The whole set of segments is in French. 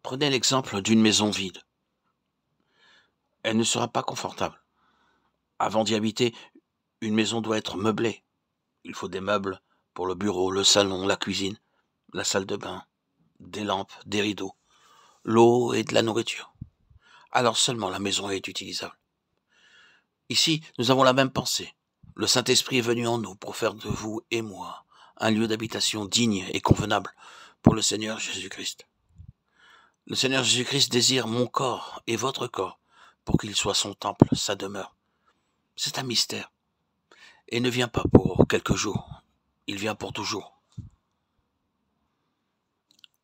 Prenez l'exemple d'une maison vide. Elle ne sera pas confortable. Avant d'y habiter, une maison doit être meublée. Il faut des meubles pour le bureau, le salon, la cuisine, la salle de bain, des lampes, des rideaux, l'eau et de la nourriture. Alors seulement la maison est utilisable. Ici, nous avons la même pensée. Le Saint-Esprit est venu en nous pour faire de vous et moi un lieu d'habitation digne et convenable pour le Seigneur Jésus-Christ. Le Seigneur Jésus-Christ désire mon corps et votre corps pour qu'il soit son temple, sa demeure. C'est un mystère et ne vient pas pour quelques jours, il vient pour toujours.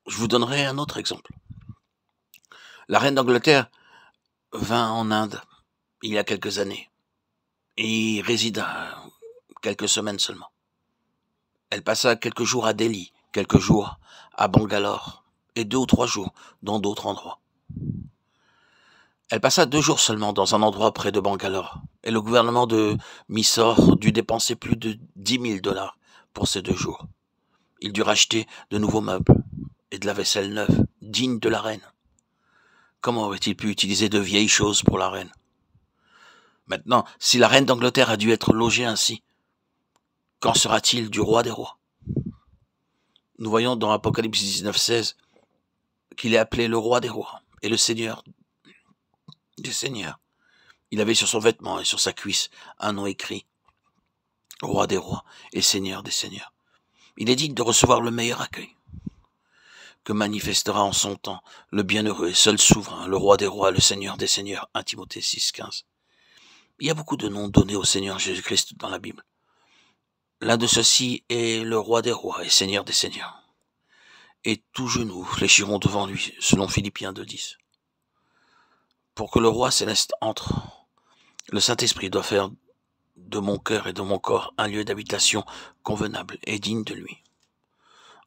Je vous donnerai un autre exemple. La reine d'Angleterre vint en Inde il y a quelques années et y résida quelques semaines seulement. Elle passa quelques jours à Delhi, quelques jours à Bangalore et 2 ou 3 jours dans d'autres endroits. Elle passa 2 jours seulement dans un endroit près de Bangalore et le gouvernement de Mysore dut dépenser plus de $10 000 pour ces 2 jours. Il dut racheter de nouveaux meubles et de la vaisselle neuve, digne de la reine. Comment aurait-il pu utiliser de vieilles choses pour la reine? Maintenant, si la reine d'Angleterre a dû être logée ainsi, qu'en sera-t-il du roi des rois? Nous voyons dans Apocalypse 19:16 qu'il est appelé le roi des rois et le seigneur des seigneurs. Il avait sur son vêtement et sur sa cuisse un nom écrit, roi des rois et seigneur des seigneurs. Il est digne de recevoir le meilleur accueil que manifestera en son temps le bienheureux et seul souverain, le roi des rois, le seigneur des seigneurs, 1 Timothée 6:15. Il y a beaucoup de noms donnés au Seigneur Jésus-Christ dans la Bible. L'un de ceux-ci est le roi des rois et seigneur des seigneurs. Et tous genoux fléchiront devant lui, selon Philippiens 2:10. Pour que le roi céleste entre, le Saint-Esprit doit faire de mon cœur et de mon corps un lieu d'habitation convenable et digne de lui.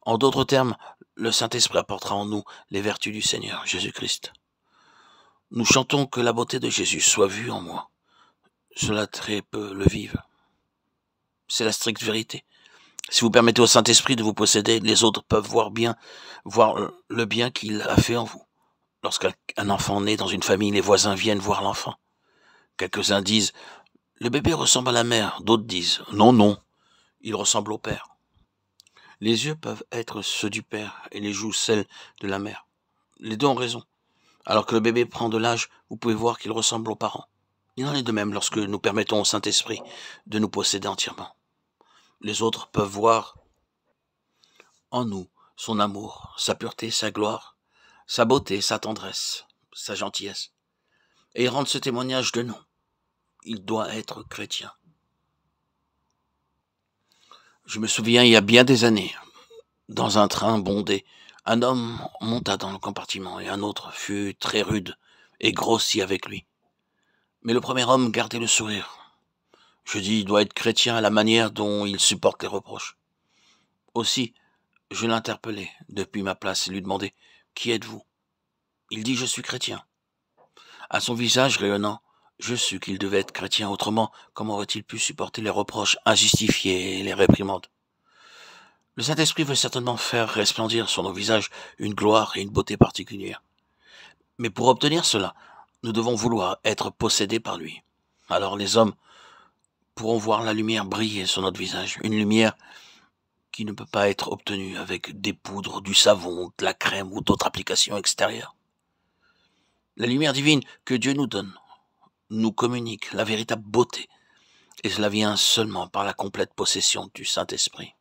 En d'autres termes, le Saint-Esprit apportera en nous les vertus du Seigneur Jésus-Christ. Nous chantons que la beauté de Jésus soit vue en moi. Cela très peu le vivent. C'est la stricte vérité. Si vous permettez au Saint-Esprit de vous posséder, les autres peuvent voir le bien qu'il a fait en vous. Lorsqu'un enfant naît dans une famille, les voisins viennent voir l'enfant. Quelques-uns disent « Le bébé ressemble à la mère », d'autres disent « Non, non, il ressemble au père ». Les yeux peuvent être ceux du père et les joues celles de la mère. Les deux ont raison. Alors que le bébé prend de l'âge, vous pouvez voir qu'il ressemble aux parents. Il en est de même lorsque nous permettons au Saint-Esprit de nous posséder entièrement. Les autres peuvent voir en nous son amour, sa pureté, sa gloire, sa beauté, sa tendresse, sa gentillesse. Et ils rendent ce témoignage de nous. Il doit être chrétien. Je me souviens, il y a bien des années, dans un train bondé, un homme monta dans le compartiment et un autre fut très rude et grossi avec lui. Mais le premier homme gardait le sourire. Je dis, il doit être chrétien à la manière dont il supporte les reproches. Aussi, je l'interpellai depuis ma place et lui demandai, « Qui êtes-vous » Il dit, « Je suis chrétien. » À son visage rayonnant, je sus qu'il devait être chrétien, autrement, comment aurait-il pu supporter les reproches injustifiés et les réprimandes? Le Saint-Esprit veut certainement faire resplendir sur nos visages une gloire et une beauté particulières. Mais pour obtenir cela, nous devons vouloir être possédés par lui. Alors les hommes pourront voir la lumière briller sur notre visage, une lumière qui ne peut pas être obtenue avec des poudres, du savon, de la crème ou d'autres applications extérieures. La lumière divine que Dieu nous donne nous communique la véritable beauté, et cela vient seulement par la complète possession du Saint-Esprit.